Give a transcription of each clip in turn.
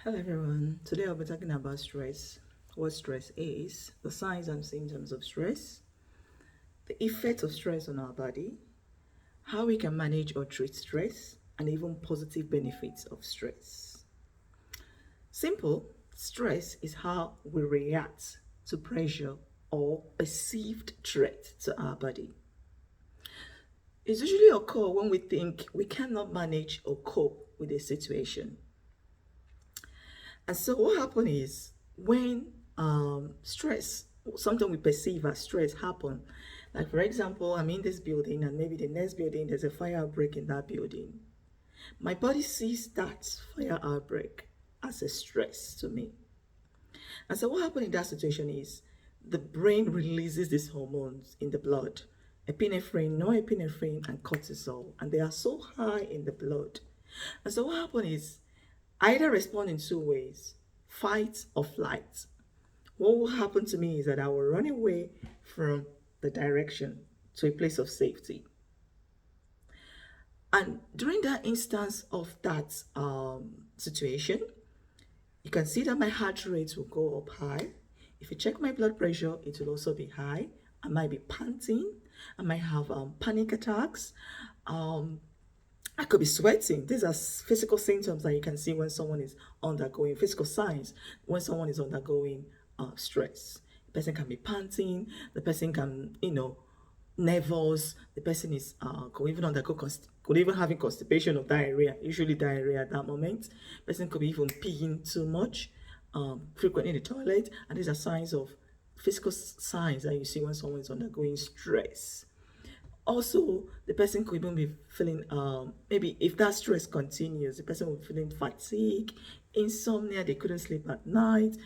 Hello everyone. Today I'll be talking about stress, what stress is, the signs and symptoms of stress, the effect of stress on our body, how we can manage or treat stress, and even positive benefits of stress. Simple, stress is how we react to pressure or perceived threat to our body. It usually occurs when we think we cannot manage or cope with a situation. And so what happens is when stress, something we perceive as stress happen, like for example, I'm in this building and maybe the next building there's a fire outbreak in that building. My body sees that fire outbreak as a stress to me. And so what happens in that situation is the brain releases these hormones in the blood, epinephrine, norepinephrine, and cortisol, and they are so high in the blood. And so what happens is either respond in two ways, fight or flight. What will happen to me is that I will run away from the direction to a place of safety. And during that instance of that situation, you can see that my heart rate will go up high. If you check my blood pressure, it will also be high. I might be panting. I might have panic attacks. I could be sweating. These are physical symptoms that you can see when someone is undergoing physical signs, when someone is undergoing stress. The person can be panting, the person can, nervous, the person is could even undergo could even having constipation or diarrhea, usually diarrhea at that moment. Person could be even peeing too much, frequently in the toilet, and these are signs of physical signs that you see when someone is undergoing stress. Also, the person could even be feeling maybe if that stress continues, the person will be feeling fatigue, insomnia, they couldn't sleep at night.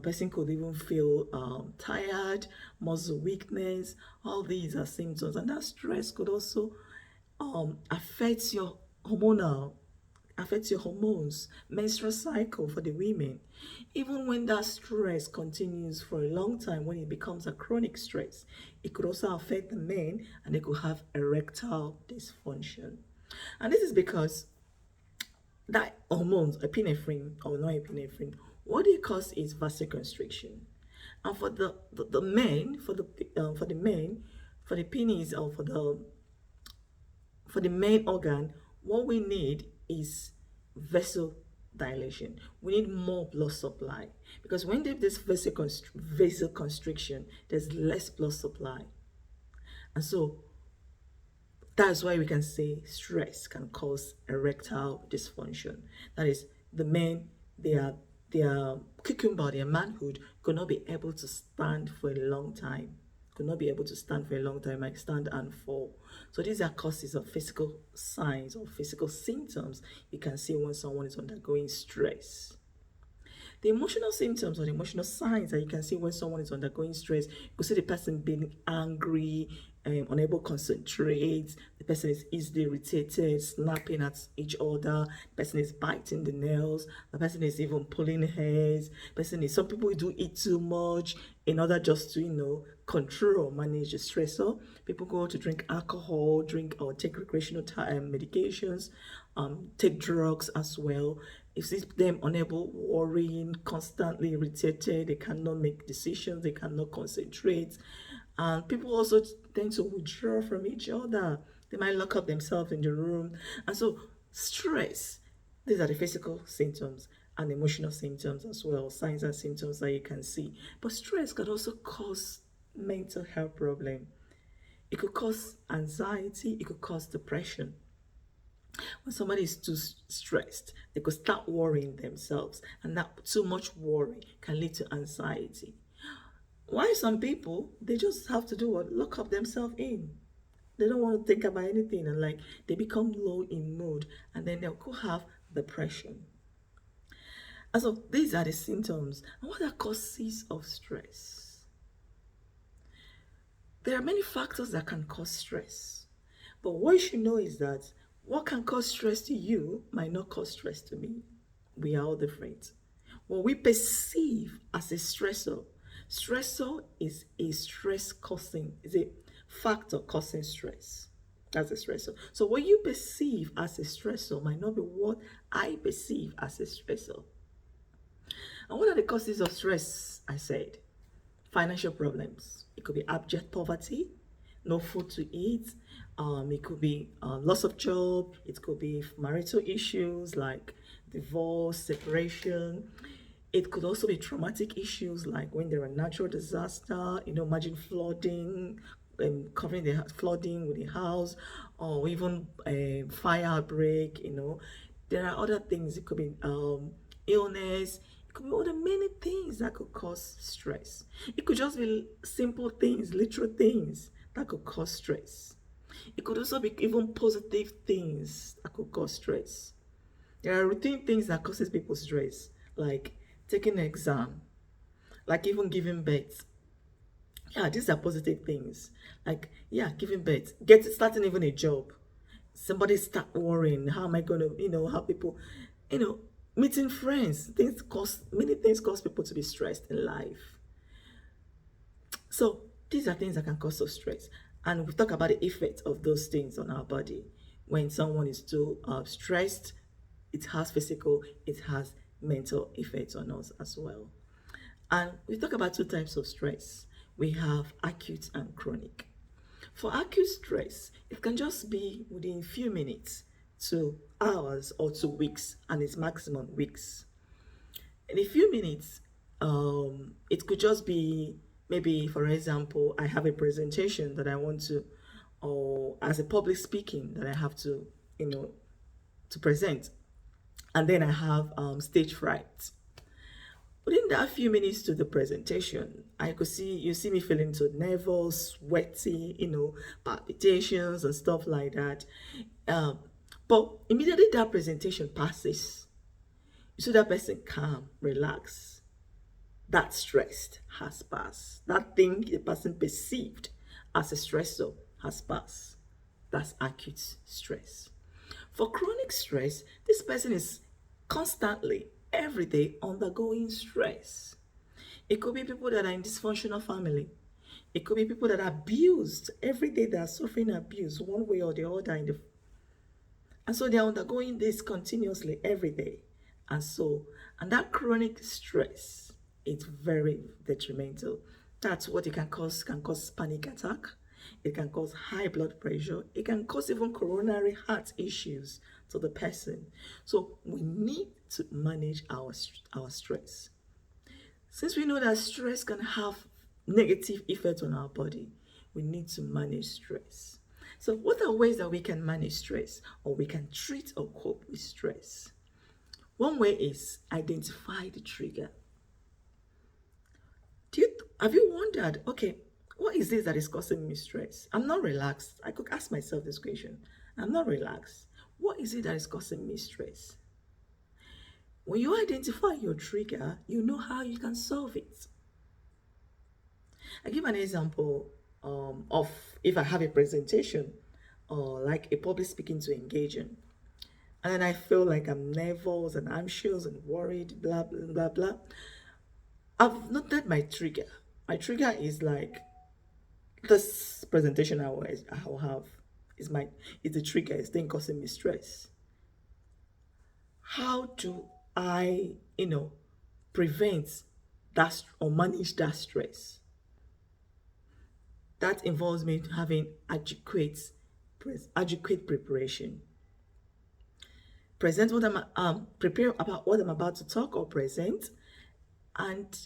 Person could even feel tired, muscle weakness. All these are symptoms, and that stress could also affect your hormonal affects your hormones, menstrual cycle for the women. Even when that stress continues for a long time, when it becomes a chronic stress, it could also affect the men and they could have erectile dysfunction. And this is because that hormones, epinephrine or norepinephrine, what it causes is vasoconstriction. And for the men, for the men, for the penis or for the main organ, what we need is vessel dilation. We need more blood supply because when there's this vessel constriction, there's less blood supply. And so that's why we can say stress can cause erectile dysfunction. That is, the men, their cucumber, their manhood could not be able to stand for a long time. Could not be able to stand for a long time, like stand and fall. So these are causes of physical signs or physical symptoms you can see when someone is undergoing stress. The emotional symptoms or the emotional signs that you can see when someone is undergoing stress, you could see the person being angry, unable to concentrate, the person is easily irritated, snapping at each other, the person is biting the nails, the person is even pulling hairs, some people do eat too much in order just to, control or manage the stressor. People go to drink alcohol, drink or take recreational medications, take drugs as well. It sees them unable, worrying, constantly irritated, they cannot make decisions, they cannot concentrate. And people also tend to withdraw from each other. They might lock up themselves in the room. And so, stress, these are the physical symptoms and emotional symptoms as well, signs and symptoms that you can see. But stress can also cause mental health problem. It could cause anxiety, it could cause depression. When somebody is too stressed, they could start worrying themselves, and that too much worry can lead to anxiety. Why some people they just have to do what? Lock up themselves in. They don't want to think about anything, and like they become low in mood, and then they could have depression. And so these are the symptoms. And what are causes of stress? There are many factors that can cause stress. But what you should know is that what can cause stress to you might not cause stress to me. We are all different. What we perceive as a stressor is a is a factor causing stress. That's a stressor. So what you perceive as a stressor might not be what I perceive as a stressor. And what are the causes of stress? I said financial problems. It could be abject poverty, no food to eat. It could be loss of job. It could be marital issues like divorce, separation. It could also be traumatic issues like when there are natural disaster. Imagine flooding, covering the flooding with the house, or even a fire outbreak. There are other things. It could be illness. It could be other many things that could cause stress. It could just be simple things, literal things that could cause stress. It could also be even positive things that could cause stress. There are routine things that causes people stress, like taking an exam, like even giving birth. Yeah, these are positive things. Like, yeah, giving birth, starting even a job. Somebody start worrying, how am I gonna, how people, you know, meeting friends, many things cause people to be stressed in life. So these are things that can cause us stress. And we talk about the effect of those things on our body. When someone is too stressed, it has physical, it has mental effects on us as well. And we talk about two types of stress. We have acute and chronic. For acute stress, it can just be within a few minutes to hours or to weeks, and it's maximum weeks. In a few minutes, it could just be, maybe, for example, I have a presentation that I want to, or as a public speaking that I have to, to present, and then I have stage fright. Within that few minutes to the presentation, you see me feeling so nervous, sweaty, palpitations and stuff like that. Um, but immediately that presentation passes, you see that person calm, relax. That stress has passed. That thing the person perceived as a stressor has passed. That's acute stress. For chronic stress, this person is constantly, every day, undergoing stress. It could be people that are in dysfunctional family. It could be people that are abused. Every day they are suffering abuse one way or the other. And so they are undergoing this continuously every day. And that chronic stress is very detrimental. That's what it can cause. It can cause panic attack. It can cause high blood pressure. It can cause even coronary heart issues to the person. So we need to manage our stress. Since we know that stress can have negative effects on our body, we need to manage stress. So what are ways that we can manage stress, or we can treat or cope with stress? One way is identify the trigger. Have you wondered, okay, what is this that is causing me stress? I'm not relaxed. I could ask myself this question. I'm not relaxed. What is it that is causing me stress? When you identify your trigger, you know how you can solve it. I give an example of if I have a presentation or like a public speaking to engage in, and then I feel like I'm nervous and anxious and worried, blah, blah, blah, blah. I've noted my trigger. My trigger is like this presentation I will have is the trigger, is thing causing me stress. How do I, prevent that or manage that stress? That involves me having adequate preparation. Present what I'm prepare about what I'm about to talk or present, and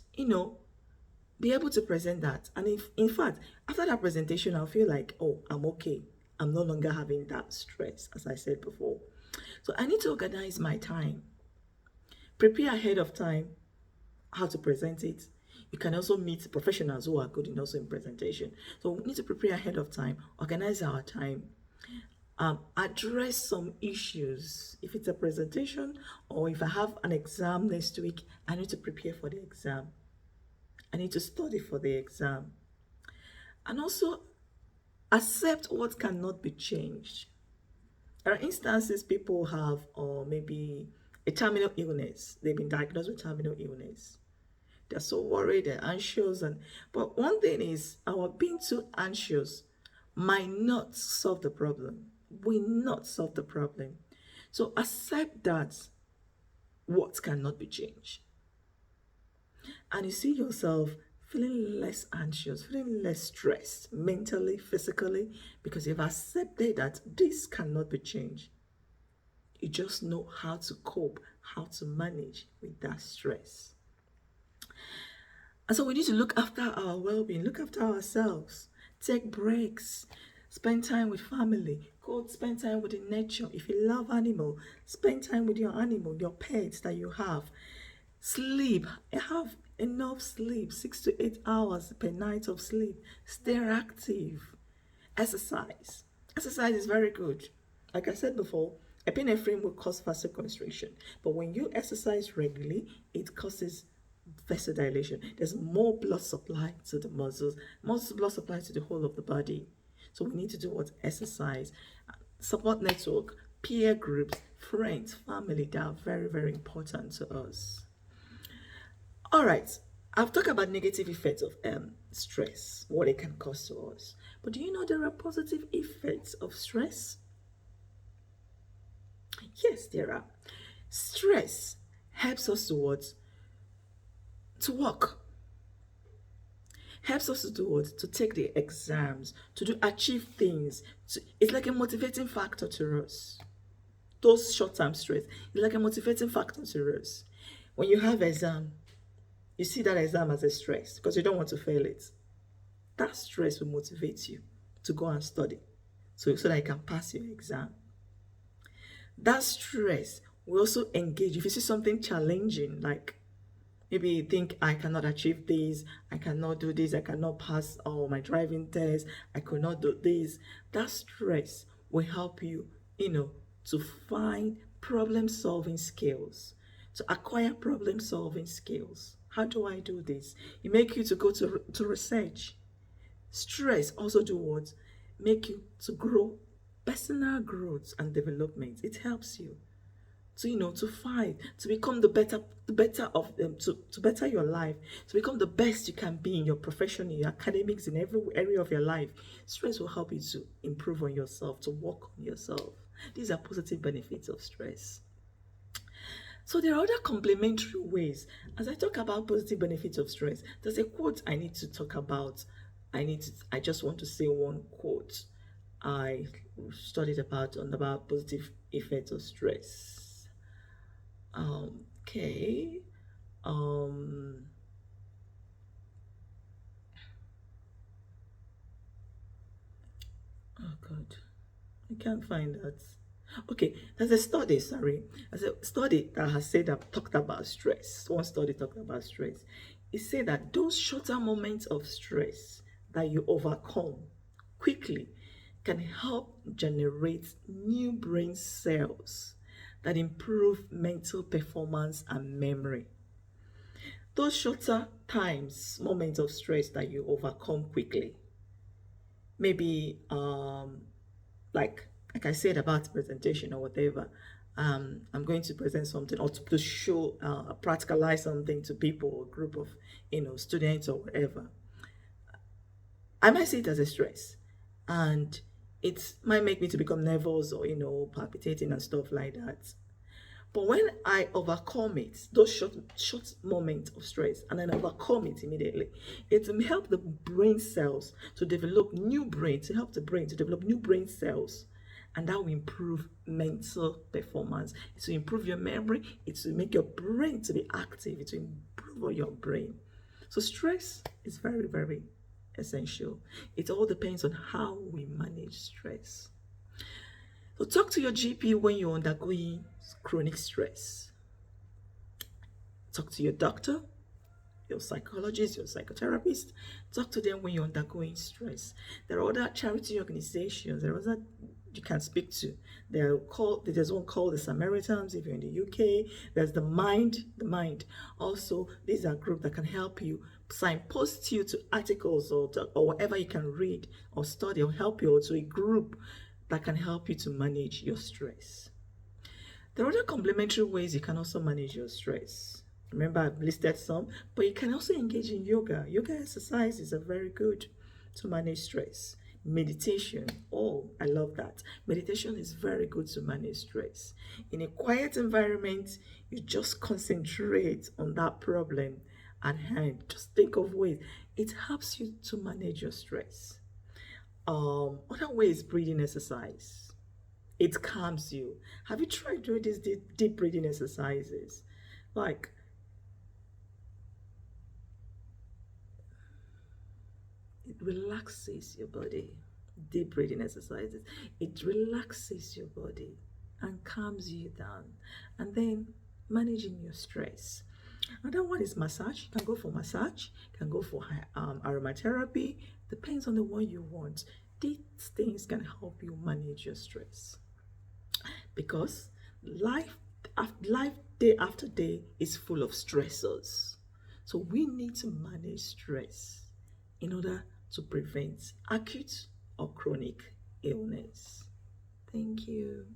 be able to present that. And if in fact after that presentation I'll feel like, oh, I'm okay. I'm no longer having that stress, as I said before. So I need to organize my time. Prepare ahead of time how to present it. You can also meet professionals who are good in presentation. So we need to prepare ahead of time, organize our time, address some issues. If it's a presentation or if I have an exam next week, I need to prepare for the exam. I need to study for the exam. And also accept what cannot be changed. There are instances people have, or maybe a terminal illness. They've been diagnosed with terminal illness. They're so worried, they're anxious, but one thing is, our being too anxious might not solve the problem. Will not solve the problem. So accept that what cannot be changed. and you see yourself feeling less anxious, feeling less stressed mentally, physically, because you've accepted that this cannot be changed. You just know how to cope, how to manage with that stress. And so we need to look after our well being, look after ourselves, take breaks, spend time with family, go spend time with the nature. If you love animal, spend time with your animal, your pets that you have. Sleep, have enough sleep, 6 to 8 hours per night of sleep. Stay active. Exercise. Exercise is very good. Like I said before, epinephrine will cause vasoconstriction, but when you exercise regularly, it causes vasodilation. There's more blood supply to the muscles, more blood supply to the whole of the body. So we need to do what? Exercise. Support network, peer groups, friends, family, that are very, very important to us. All right, I've talked about negative effects of stress, what it can cause to us. But do you know there are positive effects of stress? Yes, there are. Stress helps us towards to work, helps us to do what? To take the exams, to do achieve things. It's like a motivating factor to us. Those short-term stress is like a motivating factor to us. When you have exam, you see that exam as a stress because you don't want to fail it. That stress will motivate you to go and study so that you can pass your exam. That stress will also engage. If you see something challenging, like maybe you think, I cannot achieve this, I cannot do this, I cannot pass all my driving tests, I could not do this. That stress will help you, to find problem-solving skills, to acquire problem-solving skills. How do I do this? It make you to go to research. Stress also do what? Make you to grow, personal growth and development. It helps you to fight, to become the better of them, to better your life, to become the best you can be in your profession, in your academics, in every area of your life. Stress will help you to improve on yourself, to work on yourself. These are positive benefits of stress. So there are other complementary ways. As I talk about positive benefits of stress, there's a quote I need to talk about. I just want to say one quote I studied about positive effects of stress. Okay. Oh God, I can't find that. Okay, there's a study, there's a study that has said that talked about stress. One study talked about stress. It said that those shorter moments of stress that you overcome quickly can help generate new brain cells that improve mental performance and memory. Those shorter moments of stress that you overcome quickly, maybe like I said about presentation or whatever, I'm going to present something or to show, practicalize something to people or group of, students or whatever. I might see it as a stress, and it might make me to become nervous or, palpitating and stuff like that. But when I overcome it, those short moments of stress, and then overcome it immediately, it will help the brain cells to develop new brain, to help the brain to develop new brain cells. And that will improve mental performance. It will improve your memory. It will make your brain to be active. It will improve your brain. So stress is very, very essential. It all depends on how we manage stress. So talk to your GP when you're undergoing chronic stress. Talk to your doctor, your psychologist, your psychotherapist. Talk to them when you're undergoing stress. There are other charity organizations. There are other you can speak to. There's one called the Samaritans if you're in the UK. There's the Mind. Also, these are groups that can help you, signpost you to articles or whatever you can read or study, or help you to a group that can help you to manage your stress. There are other complementary ways you can also manage your stress. Remember, I've listed some, but you can also engage in yoga. Yoga exercises are very good to manage stress. Meditation, I love that. Meditation is very good to manage stress. In a quiet environment, you just concentrate on that problem and hand. Just think of ways. It helps you to manage your stress. Other way is breathing exercise. It calms you. Have you tried doing these deep breathing exercises? Like, it relaxes your body. Deep breathing exercises. It relaxes your body and calms you down. And then managing your stress. Another one is massage. You can go for massage. You can go for aromatherapy. Depends on the one you want. These things can help you manage your stress because life day after day is full of stressors. So we need to manage stress in order to prevent acute or chronic illness. Thank you.